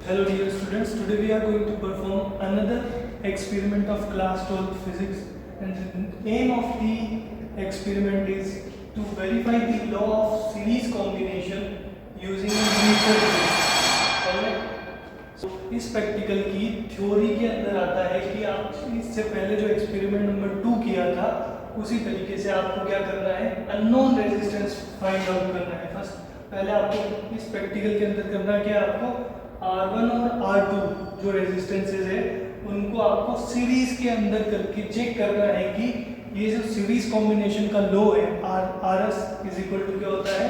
Hello dear students, today we are going to perform another experiment of class 12 physics, and the aim of the experiment is to verify the law of series combination using a meter bridge. Alright? So इस practical की theory के अंदर आता है कि आप इससे पहले जो एक्सपेरिमेंट नंबर 2 किया था उसी तरीके से आपको क्या करना है, अननोन रेजिस्टेंस फाइंड आउट करना है। फर्स्ट पहले आपको इस प्रैक्टिकल के अंदर करना है कि आपको R1 और R2 जो रेजिस्टेंसेज है उनको आपको सीरीज के अंदर करके चेक करना है कि ये जो सीरीज कॉम्बिनेशन का लो है R S is equal to क्या होता है,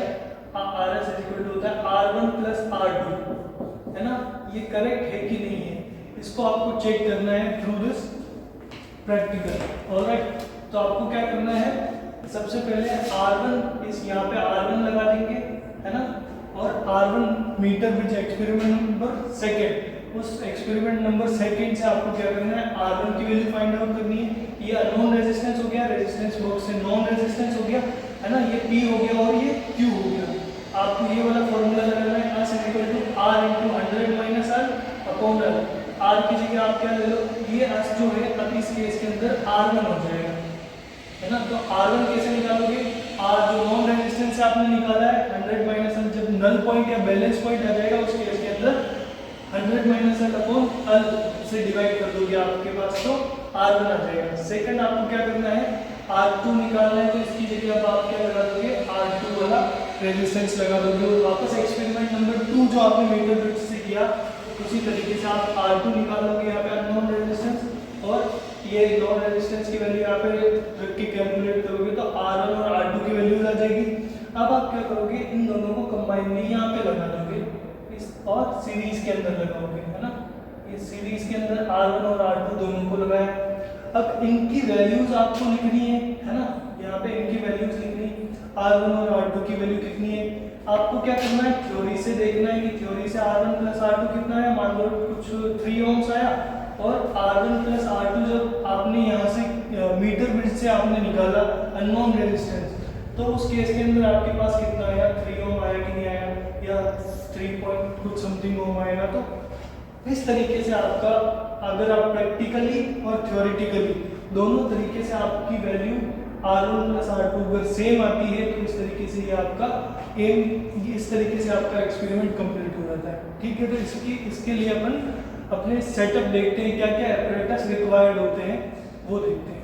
R S is equal to होता है R1 प्लस R2, है ना, ये करेक्ट है कि नहीं है, इसको आपको चेक करना है थ्रू दिस प्रैक्टिकल। ऑलराइट, तो आपको क्या करना है, सबसे पहले R1 इस यहाँ पे R1 लगा देंगे, है ना, और R1 metre bridge experiment number second, उस एक्सपेरिमेंट नंबर सेकेंड से आपको क्या करना है, R1 की वैल्यू फाइंड आउट करनी है। ये अननोन रेजिस्टेंस हो गया, रेजिस्टेंस बॉक्स से नॉन रेजिस्टेंस हो गया, है ना, ये P हो गया और ये Q हो गया। आपको ये वाला फॉर्मूला लगाना है, S equal to R into 100 minus R upon R। R की जगह आप क्या ले लो, ये S जो है अब इस केस के अंदर R1 हो जाएगा, है ना। तो R1 कैसे निकालोगे, R जो नॉन रेजिस्टेंस से आपने निकाला है 100 माइनस L, जब नल पॉइंट या बैलेंस पॉइंट आ जाएगा उस केस के अंदर 100 माइनस L अपॉन L से डिवाइड कर दोगे आपके पास, तो R1 आ जाएगा। सेकंड आपको क्या करना है, R2 निकालना है, तो इसकी जगह अब आप क्या लगा दोगे, R2 वाला रेजिस्टेंस लगा दोगे और वापस एक्सपेरिमेंट नंबर 2 जो आपने मीटर ब्रिज से किया उसी तरीके से आप R2 निकाल लोगे यहाँ पे अननोन रेजिस्टेंस, और ये नॉन रेजिस्टेंस की वैल्यू यहाँ पे रख के कैलकुलेट करोगे तो R1 और R2 की वैल्यू आ जाएगी। अब आप क्या करोगे, इन दोनों को कंबाइन में यहाँ पे लगा दोगे इस और सीरीज के अंदर लगाओगे, है ना, इस सीरीज के अंदर R1 और R2 दोनों को लगाया। अब इनकी वैल्यूज आपको लिखनी है ना, यहाँ पे इनकी वैल्यूज लिखनी है, R1 और R2 की वैल्यू कितनी है। आपको क्या करना है, थ्योरी से देखना है कि थ्योरी से R1 प्लस R2 कितना है, मान लो कुछ 3 ओम्स आया, और R1 प्लस R2 जब आपने यहाँ से मीटर ब्रिज से आपने निकाला अननोन रेजिस्टेंस, तो उस केस के अंदर आपके पास कितना आया, 3 ओम आया कि नहीं आया, या 3 पॉइंट कुछ समथिंग ओम आएगा। तो इस तरीके से आपका, अगर आप प्रैक्टिकली और थ्योरेटिकली दोनों तरीके से आपकी वैल्यू R1 प्लस R2 अगर सेम आती है तो इस तरीके से ये आपका एम, इस तरीके से आपका एक्सपेरिमेंट कंप्लीट हो जाता है। ठीक है, तो इसके लिए अपन अपने सेटअप देखते हैं, क्या क्या एपरेटस रिक्वायर्ड होते हैं वो देखते हैं।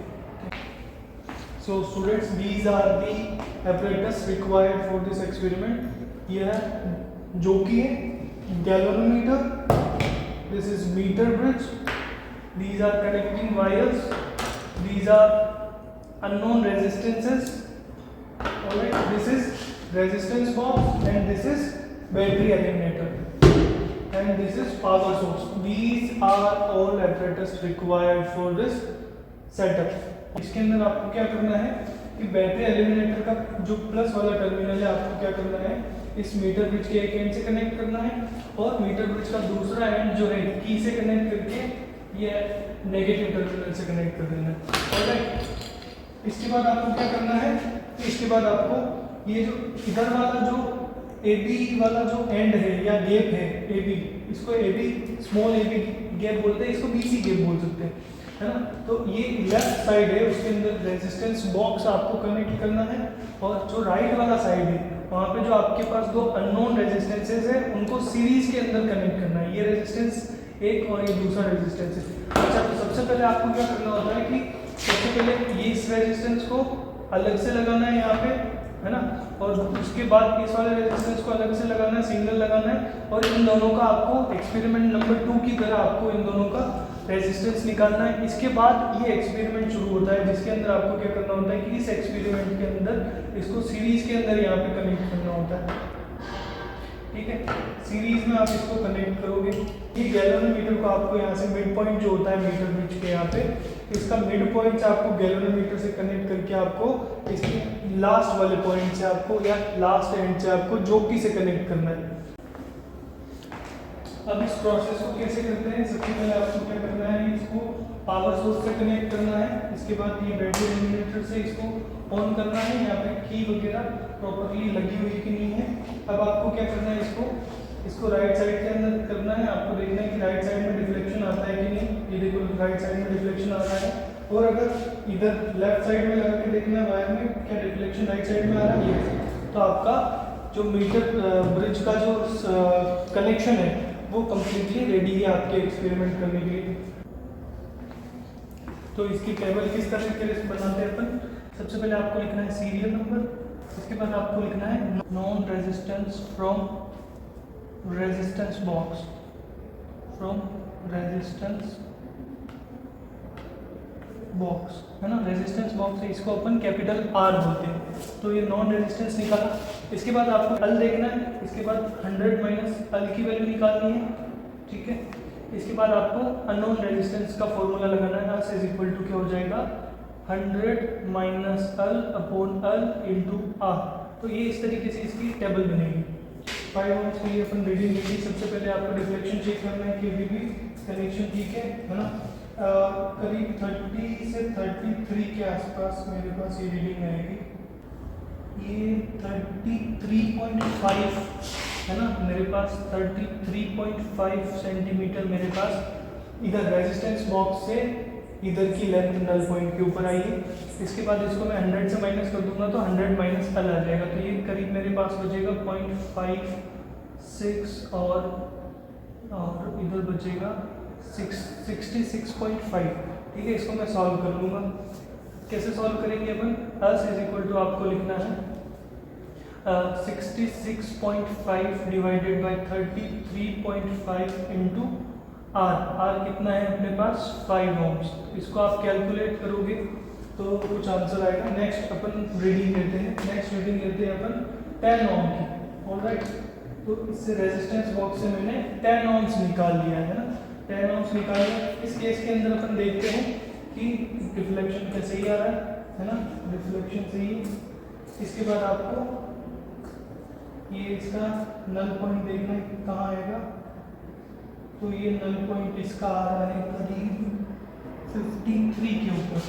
So students, these are the apparatus required for this experiment. ये है जो कि galvanometer, this is metre bridge, these are connecting wires, these are unknown resistances, alright, this is resistance box and this is battery eliminator and this is power source. These are all apparatus required for this setup। इसके अंदर आपको क्या करना है कि battery eliminator का जो plus वाला टर्मिनल है आपको क्या करना है, इस मीटर ब्रिज के एक एंड से कनेक्ट करना है, और मीटर ब्रिज का दूसरा एंड जो है की से कनेक्ट करके ये नेगेटिव टर्मिनल से कनेक्ट कर देना है। ऑलराइट, इसके बाद आपको क्या करना है, इसके बाद आपको ये जो इधर वाला जो AB वाला जो एंड है या गैप है AB, इसको AB स्मॉल AB गैप बोलते हैं, इसको BC गैप बोल सकते हैं, है ना। तो ये लेफ्ट साइड है, उसके अंदर रेजिस्टेंस बॉक्स आपको कनेक्ट करना है, और जो राइट वाला साइड है वहाँ पे जो आपके पास दो अननोन रेजिस्टेंसेज है उनको सीरीज के अंदर कनेक्ट करना है। ये रेजिस्टेंस एक और ये दूसरा रेजिस्टेंस है। अच्छा, तो सबसे पहले आपको क्या करना होता है कि सबसे पहले ये इस रेजिस्टेंस को अलग से लगाना है यहाँ पे, है ना, और उसके बाद इस वाले रेजिस्टेंस को अलग से लगाना है, सिंगल लगाना है, और इन दोनों का आपको एक्सपेरिमेंट नंबर 2 की तरह आपको इन दोनों का रेजिस्टेंस निकालना है। इसके बाद ये एक्सपेरिमेंट शुरू होता है, जिसके अंदर आपको क्या करना होता है कि इस एक्सपेरिमेंट के अंदर इसको सीरीज के अंदर यहाँ पे कनेक्ट करना होता है। ठीक है, सीरीज में आप इसको कनेक्ट करोगे। ये गैल्वेनोमीटर को आपको यहाँ से मिड पॉइंट जो होता है मीटर ब्रिज के यहाँ पे, इसका मिड पॉइंट से आपको गैल्वेनोमीटर से कनेक्ट करके आपको इसके लास्ट वाले पॉइंट से आपको या लास्ट एंड से आपको जोकी से कनेक्ट करना है। अब इस प्रोसेस को कैसे करते हैं, सबसे पहले आपको क्या करना है, इसको पावर सोर्स से कनेक्ट करना है, इसके बाद ये बैटरी एलिमिनेटर से इसको ऑन करना है, यहाँ पे की वगैरह प्रॉपर्ली लगी हुई कि नहीं है। अब आपको क्या करना है, इसको इसको राइट साइड के अंदर करना है, आपको देखना है कि राइट साइड में डिफ्लेक्शन आता है कि नहीं। ये देखो राइट साइड में डिफ्लेक्शन आ रहा है, और अगर इधर लेफ्ट साइड में लगा के देखना है वायर में क्या डिफ्लेक्शन राइट साइड में आ रहा है, ये तो आपका जो मीटर ब्रिज का जो कनेक्शन है वो कम्प्लीटली रेडी है आपके एक्सपेरिमेंट करने के लिए। तो इसकी टेबल किस तरह के बनाते हैं अपन, सबसे पहले आपको लिखना है सीरियल नंबर, इसके बाद आपको लिखना है non resistance from resistance box, from resistance box, है ना। रेजिस्टेंस बॉक्स है, इसको अपन कैपिटल आर बोलते हैं। तो ये नॉन रेजिस्टेंस निकाला। इसके बाद आपको अल देखना है, इसके बाद 100 माइनस अल की वैल्यू निकालनी है, ठीक है। इसके बाद आपको अननोन रेजिस्टेंस का फॉर्मूला लगाना है, एस इज इक्वल टू क्या हो जाएगा 100 minus L upon L into R. तो ये इस तरीके से इसकी टेबल बनेगी। 5 ओम्स के लिए अपन रीडिंग लेंगे। सबसे पहले आपको डिफ्लेक्शन चेक करना है कि अभी भी कनेक्शन ठीक है ना। करीब 30 से 33 के आसपास मेरे पास ये रीडिंग आएगी। ये 33.5 है ना मेरे पास, 33.5 सेंटीमीटर मेरे पास इधर रेजिस्टेंस बॉक्स से इधर की लेंथ नल पॉइंट के ऊपर आई है। इसके बाद इसको मैं 100 से माइनस कर दूंगा तो 100 माइनस अल आ जाएगा, तो ये करीब मेरे पास बचेगा 0.56 और इधर बचेगा 66.5, ठीक है। इसको मैं सॉल्व कर लूँगा। कैसे सॉल्व करेंगे अपन, एस इज इक्वल टू आपको लिखना है 66.5 डिवाइडेड बाई 33.5 इंटू आर कितना है अपने पास 5 ओम्स। इसको आप कैलकुलेट करोगे तो कुछ आंसर आएगा। नेक्स्ट अपन रीडिंग लेते हैं, नेक्स्ट रीडिंग लेते हैं अपन 10 ओम की, ऑलराइट। तो इससे रेजिस्टेंस बॉक्स से मैंने 10 ओम्स निकाल लिया है ना, 10 ओम्स निकाल लिया। इस केस के अंदर अपन देखते हैं कि डिफ्लेक्शन कैसे ही आ रहा है ना, डिफ्लेक्शन सही है। इसके बाद आपको ये इसका नल पॉइंट देखना है कहाँ आएगा, तो ये नल पॉइंट इसका आ रहा है करीब 53 के ऊपर,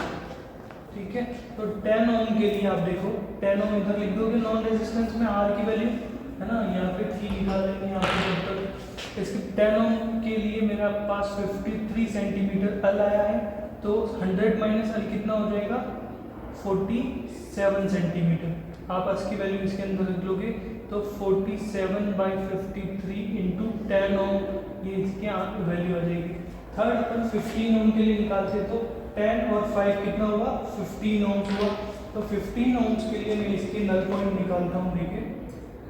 ठीक है। तो 10 ओम के लिए आप देखो 10 ओम इधर लिख दोगे नॉन रेजिस्टेंस में आर की वैल्यू है ना, यहाँ पे 3 निकाल लेंगे यहाँ पे ऊपर। इसके 10 ओम के लिए मेरा पास 53 सेंटीमीटर अल आया है, तो 100 माइनस अल कितना हो जाएगा 47 सेंटीमीटर। आप अस की वैल्यू इसके अंदर रख लोगे तो 47/53 इंटू 10 ओम, ये इसके वैल्यू आ जाएगी। थर्ड अपन 15 ओम के लिए निकालते तो 10 और 5 कितना होगा 15 ओम्स हुआ। तो 15 ओम्स के लिए मैं इसके नल पॉइंट निकालता हूँ, देखिए।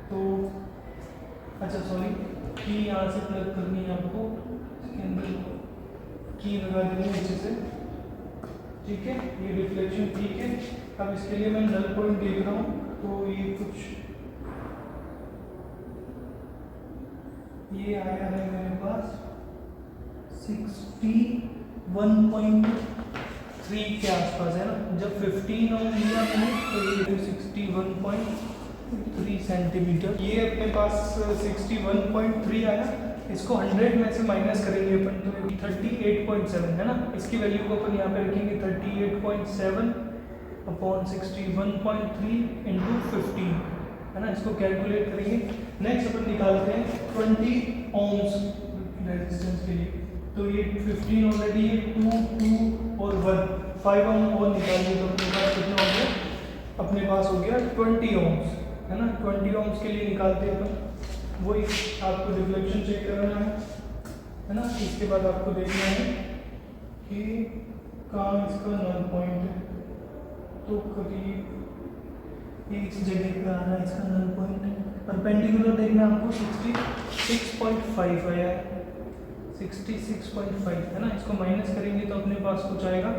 तो अच्छा सॉरी, की यहाँ से प्लग करनी है आपको, इसके अंदर की लगा देनी है अच्छे से, ठीक है। ये रिफ्लेक्शन ठीक है। अब इसके लिए मैं नल पॉइंट देख रहा हूँ, तो ये कुछ ये आया है मेरे पास 61.3 के आसपास है ना। जब 15 ओम लिया मैंने तो ये 61.3 सेंटीमीटर, ये अपने पास 61.3 आया। इसको 100 में से माइनस करेंगे अपन तो 38.7 है ना। इसकी वैल्यू को अपन यहाँ पे रखेंगे 38.7 अपॉन 61.3 इंटू 15 है ना। इसको कैलकुलेट करेंगे। नेक्स्ट अपन निकालते हैं 20 ओम्स रेजिस्टेंस के लिए। तो ये 15 ऑलरेडी है, 2 और 1 5 ओम और निकालिए तो अपने पास कितना हो गया, अपने पास हो गया 20 ओम्स है ना। 20 ओम्स के लिए निकालते हैं अपन, वही आपको डिफ्लेक्शन चेक करना है ना। इसके बाद आपको देखना है कि कहाँ इसका नल पॉइंट है, तो करीब इस जगह पे आ रहा है इसका नल पॉइंट। परपेंडिकुलर देखना है आपको 66.5 आया है, 66.5 है ना। इसको माइनस करेंगे तो अपने पास कुछ आएगा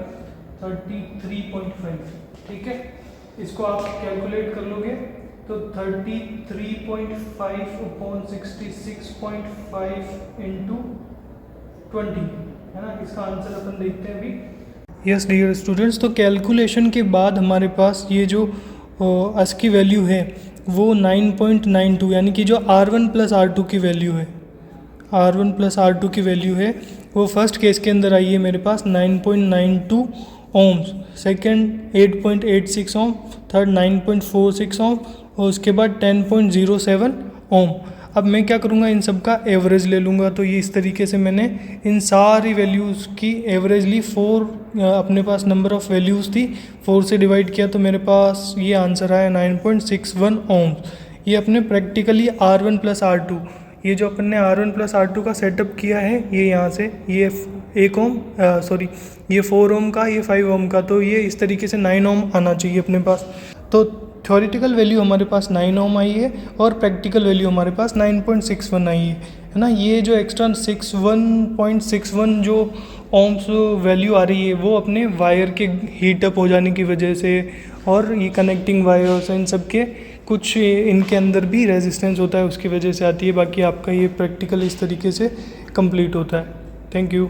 33.5, ठीक है। इसको आप कैलकुलेट कर लोगे तो 33.5 अपॉन 66.5 इंटू 20 है ना। इसका आंसर अपन देखते हैं अभी। यस डियर स्टूडेंट्स, तो कैलकुलेशन के बाद हमारे पास ये जो अस की वैल्यू है वो 9.92 यानी कि जो R1 प्लस R2 की वैल्यू है, R1 प्लस R2 की वैल्यू है वो फर्स्ट केस के अंदर आई है मेरे पास 9.92 ओम्स, सेकंड 8.86 ओम, थर्ड 9.46 ओम और उसके बाद 10.07 ओम। अब मैं क्या करूँगा, इन सब का एवरेज ले लूँगा। तो ये इस तरीके से मैंने इन सारी वैल्यूज़ की एवरेजली 4 अपने पास नंबर ऑफ़ वैल्यूज़ थी, 4 से डिवाइड किया तो मेरे पास ये आंसर आया 9.61 ohms। ये अपने प्रैक्टिकली R1 प्लस R2, ये जो अपन ने R1 प्लस R2 का सेटअप किया है, ये यहाँ से ये 1 ओम ये 4 ओम का, ये 5 ओम का, तो ये इस तरीके से 9 ओम आना चाहिए अपने पास। तो थ्योरेटिकल वैल्यू हमारे पास 9 ओम आई है और प्रैक्टिकल वैल्यू हमारे पास 9.61 आई है ना। ये जो एक्स्ट्रा 61.61 जो ओम्स वैल्यू आ रही है वो अपने वायर के हीट अप हो जाने की वजह से, और ये कनेक्टिंग वायर्स इन सब के कुछ इनके अंदर भी रेजिस्टेंस होता है उसकी वजह से आती है। बाकी आपका ये प्रैक्टिकल इस तरीके से कंप्लीट होता है। Thank you.